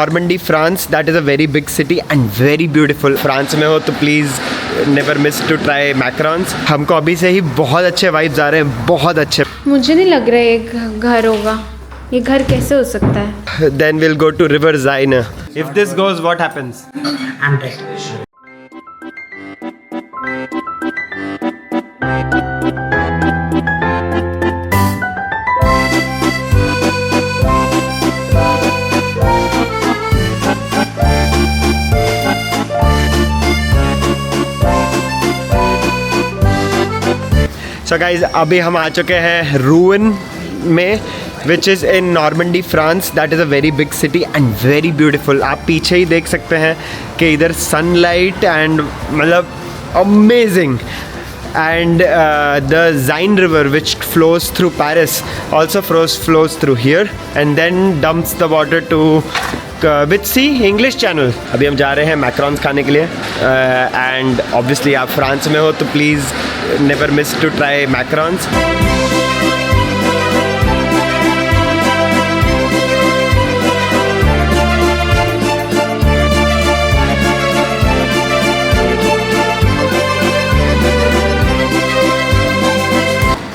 Normandy France, that is a very big city and very beautiful. France में हो तो please never miss to try macarons. हमको अभी से ही बहुत अच्छे वाइब्स आ रहे हैं, बहुत अच्छे। मुझे नहीं लग रहा है ये घर होगा। ये घर कैसे हो सकता है? Then will go to river Seine. If this goes what happens? I'm dead. So guys अभी हम आ चुके हैं रूइन में, which is in Normandy France. That is a very big city and very beautiful. आप पीछे ही देख सकते हैं कि इधर सनलाइट एंड मतलब amazing. And the Seine river, which flows through Paris, also flows through here and then dumps the water to which sea? English Channel. अभी हम जा रहे हैं मैकरॉन्स खाने के लिए and obviously आप फ्रांस में हो तो please never miss to try मैकरॉन्स।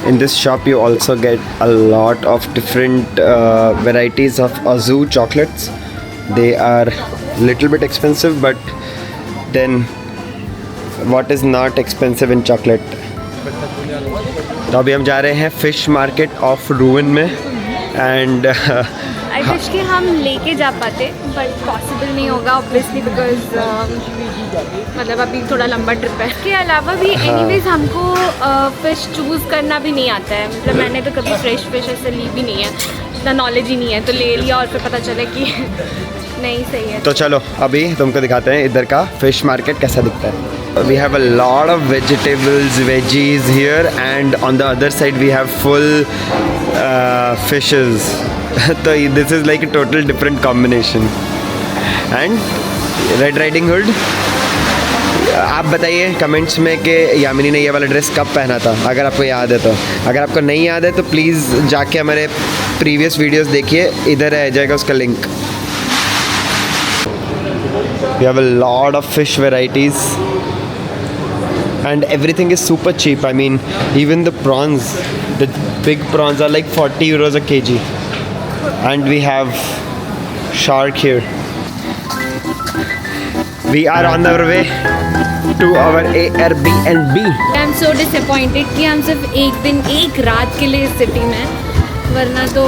In this shop you also get a lot of different varieties of Azu chocolates. They are little bit expensive, but then what is not expensive in chocolate? तो अभी हम जा रहे हैं fish market of रूइन में and I wish कि हम लेके जा पाते बट पॉसिबल नहीं होगा ऑब्वियसली बिकॉज मतलब अभी थोड़ा लंबा ट्रिप है। इसके अलावा भी एनीवेज हमको फ़िश चूज़ करना भी नहीं आता है। मतलब मैंने तो कभी फ्रेश फिश ऐसे ली भी नहीं है, इतना नॉलेज ही नहीं है, तो ले लिया और फिर पता चला कि नहीं सही है। तो चलो अभी तुमको दिखाते हैं इधर का फिश मार्केट कैसा दिखता है। We have a lot of vegetables, veggies here and on the other side we have full fishes. तो this is like a total different combination. And red riding hood, आप बताइए कमेंट्स में कि यामिनी ने ये वाला ड्रेस कब पहना था, अगर आपको याद है तो। अगर आपको नहीं याद है तो प्लीज़ जाके हमारे प्रीवियस वीडियोस देखिए, इधर आ जाएगा उसका link. We have a lot of fish varieties and everything is super cheap. I mean, even the prawns, the big prawns are like 40 euros a kg. And we have shark here. We are on our way to our Airbnb. I am so disappointed कि हम सिर्फ एक दिन एक रात के लिए इस सिटी में, वरना तो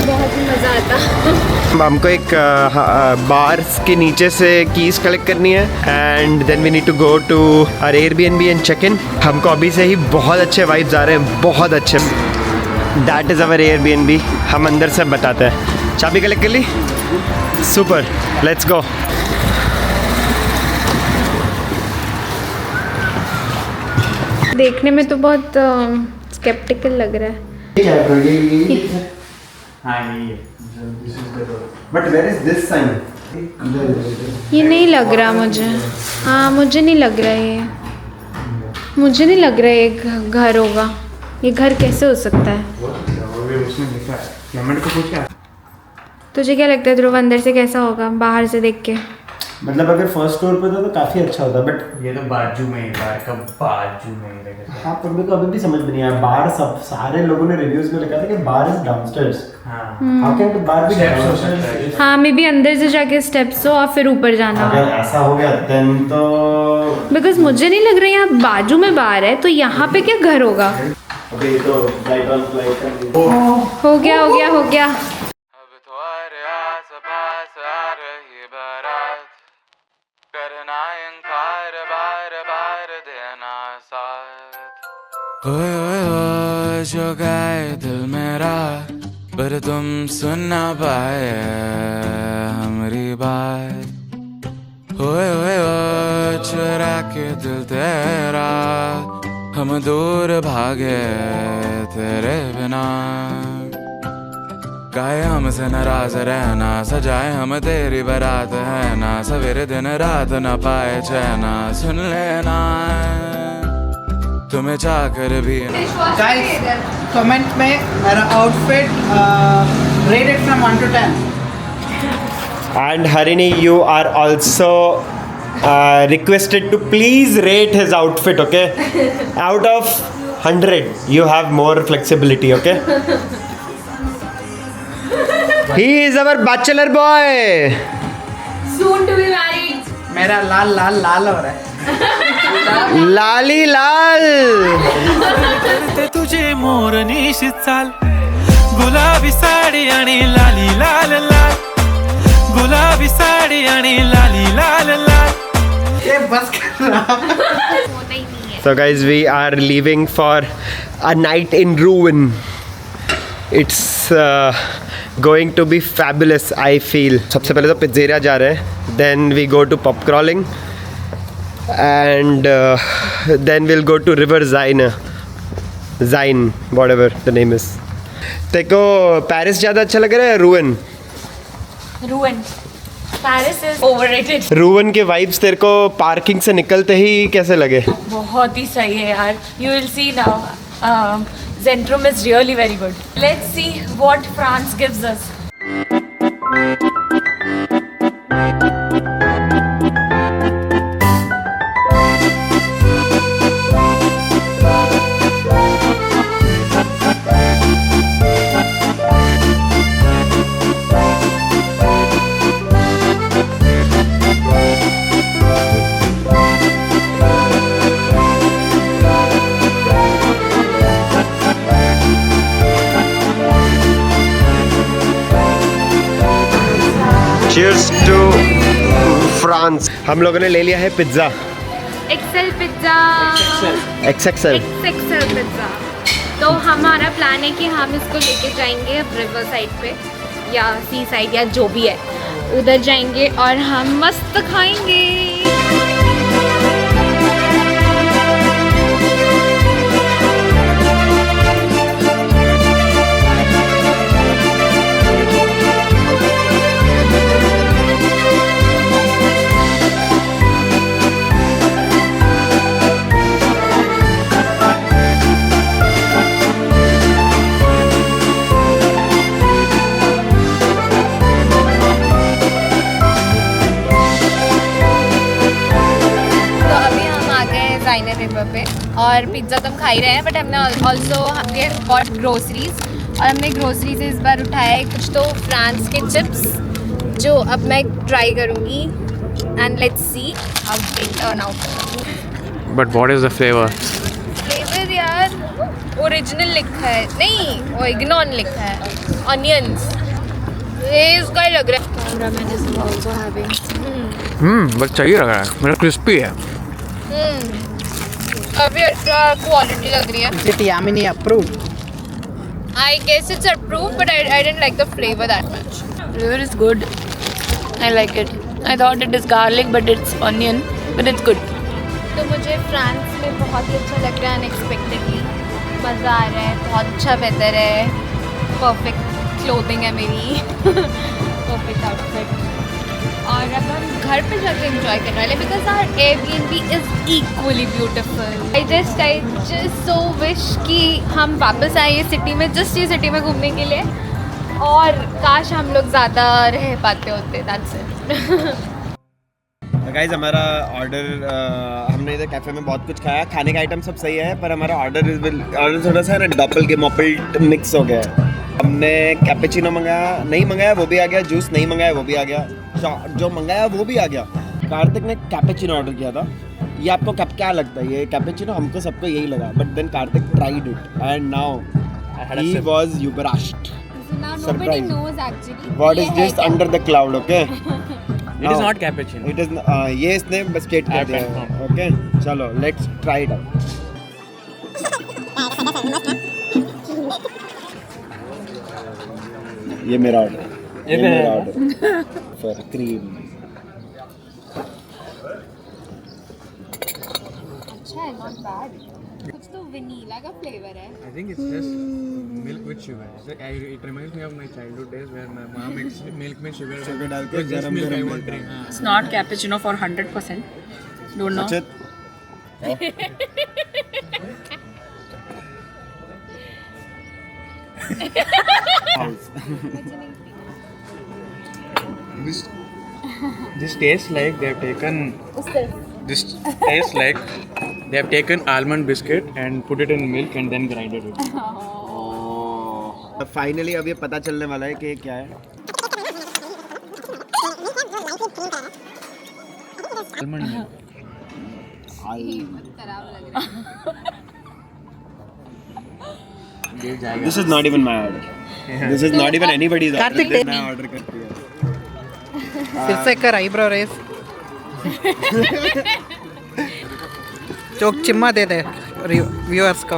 बहुत ही मज़ा आता। हमको एक बार के नीचे से कीज़ कलेक्ट करनी है and then we need to go to our Airbnb and check in. हमको अभी से ही बहुत अच्छे वाइब्स आ रहे हैं, बहुत अच्छे। That is our Airbnb. हम अंदर से बताते हैं। चाबी कलेक्ट कर ली? Super, let's go. देखने में तो बहुत स्केप्टिकल लग रहा है। But where is this sign? ये नहीं लग रहा मुझे। हाँ मुझे नहीं लग रहा है ये। मुझे नहीं लग रहा है ये घर होगा। ये घर कैसे हो सकता है? तुझे क्या लगता है ध्रुव, अंदर से कैसा होगा बाहर से देख के? मतलब अगर फर्स्ट फ्लोर पे था तो काफ़ी अच्छा होता, बट ये तो बाजू में ही, बाहर का बाजू में ही लगा। हाँ, पर मेरे को अभी भी समझ में नहीं आया। बाहर सब सारे लोगों ने रिव्यूज में लिखा था कि bar is downstairs. How can the bar be downstairs? हाँ मे बी अंदर से जाके स्टेप्स हो और फिर ऊपर जाना हो। अगर ऐसा हो गया देन तो बिकॉज मुझे नहीं लग रहा यहाँ बाजू में बार है, तो यहाँ पे क्या घर होगा? अभी तो लाइट ऑन लाइट हो गया हो गया हो गया। जो गाए दिल मेरा पर तुम सुन ना पाए हमारी बात। होए चुरा के दिल तेरा हम दूर भागे तेरे बिना। काहे हमसे नाराज रहना, सजाए हम तेरी बारात है ना। सवेरे दिन रात न पाए चैना, सुन लेना तुम्हें चाहकर भी। गाइस कमेंट में मेरा outfit rated from 1 to 10। And Harini, you are also requested to please rate his outfit, okay? Out of 100, you have more flexibility, okay? He is our bachelor boy. Soon to be married. मेरा लाल लाल लाल हो रहा है. लाली लाल. ते तुझे मोरनीशी चाल गुलाबी साडी आणि लाली लाल लाल गुलाबी साडी आणि लाली लाल लाल. ये बस कर रहा. होता ही नहीं है. So guys, we are leaving for a night in ruin. It's going to be fabulous, I feel. सबसे पहले तो पिज़्ज़ेरिया जा रहे हैं. Then we go to pub crawling. And then we'll go to River Zine, whatever the name is. तेको Paris ज़्यादा अच्छा लग रहा है रूइन? Ruin. Paris is overrated. रूइन के वाइब्स तेरे को पार्किंग से निकलते ही कैसे लगे? बहुत ही सही है यार. You will see now. Zentrum is really very good. Let's see what France gives us. Cheers to France. हम लोगों ने ले लिया है pizza. XL pizza. XXL. XXL pizza. तो हमारा प्लान है कि हम इसको लेके जाएंगे अब रिवर साइड पे या सी साइड या जो भी है उधर जाएंगे और हम मस्त खाएंगे. रिवर पे और पिज़्ज़ा तो हम खा ही रहे हैं बट हमने ऑल्सो हमने गॉट ग्रोसरीज और हमने ग्रोसरी से इस बार उठाया है कुछ तो फ्रांस के चिप्स जो अब मैं ट्राई करूँगी and let's see how it turn out. But what is the flavor? Flavour यार ओरिजिनल लिखा है नहीं ओरिजिनल लिखा है ऑनियंस ये इसका ही लग रहा है. कैमरामैन इज आल्सो हैविंग बस सही लग रहा है. मेरा क्रिस्पी है. काफी अच्छा क्वालिटी लग रही है. Is it Yamini approved? I guess it's approved, but I didn't like the flavor that much. Flavor is good. I like it. I thought it is garlic but it's onion, but it's good. तो मुझे France में बहुत ही अच्छा लग रहा है unexpectedly. मज़ा आ रहा है. बहुत अच्छा वेदर है. परफेक्ट क्लोथिंग है मेरी. Perfect outfit. और अब हम घर पे जाके एंजॉय करने वाले because our Airbnb is equally beautiful. I just so wish कि हम वापस आए ये सिटी में जस्ट ये सिटी में घूमने के लिए और काश हम लोग ज़्यादा रह पाते होते. That's it. गाइज हमारा ऑर्डर हमने इधर कैफ़े में बहुत कुछ खाया. खाने का आइटम सब सही है पर हमारा ऑर्डर थोड़ा सा ना डबल के मॉपल्ट मिक्स हो गया है. हमने कैपेचिनो मंगाया नहीं मंगाया वो भी आ गया. जूस नहीं मंगाया वो भी आ गया. जो मंगाया वो भी आ गया. कार्तिक ने कैपेचिनो ऑर्डर किया था. ये आपको क्या लगता है ये कैपेचिनो? हमको सबको यही लगा but then Kartik tried it and now he was यूबराश्ड. Nobody knows actually. What is this under the cloud? Okay. It is not cappuccino. It is ये इसने स्टेट कर दिया है. ओके चलो लेट्स ट्राई इट आउट. ये मेरा ऑर्डर है. ये मेरा ऑर्डर फॉर क्रीम. अच्छा है, not bad. कुछ तो वनीला का फ्लेवर है. I think it's just milk with sugar. It reminds me of my childhood days where my mom makes milk with sugar. Sugar डाल के Just गरम milk I गरम won't drink. It's not cappuccino for 100%. Don't know. अच्छा This tastes like they have taken. This tastes like they have taken almond biscuit and put it in milk and then grinded it. Finally अब ये पता चलने वाला है कि ये क्या है. Almond milk. This is not even my order. This is not even anybody's order. Kartik, This मैं order कर दिया. फिर से कर आईब्रो रेस. चोक चिम्मा दे दे व्यूअर्स को.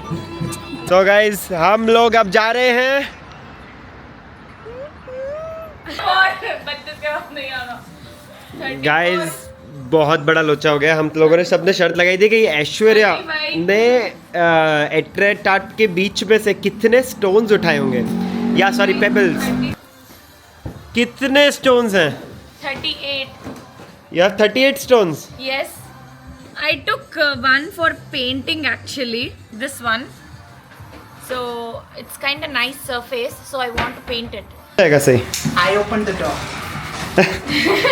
So guys, हम लोग अब जा रहे हैं. Guys, बहुत बड़ा लोचा हो गया. हम लोगों ने सबने शर्त लगाई थी कि ऐश्वर्या ने एट्रेटाट के बीच में से कितने स्टोन्स उठाए होंगे. या सॉरी पेबल्स. कितने स्टोन्स हैं? 38. You have 38 stones. Yes. I took one for painting actually. This one. So it's kind of nice surface. So I want to paint it. आएगा सही. I opened the door.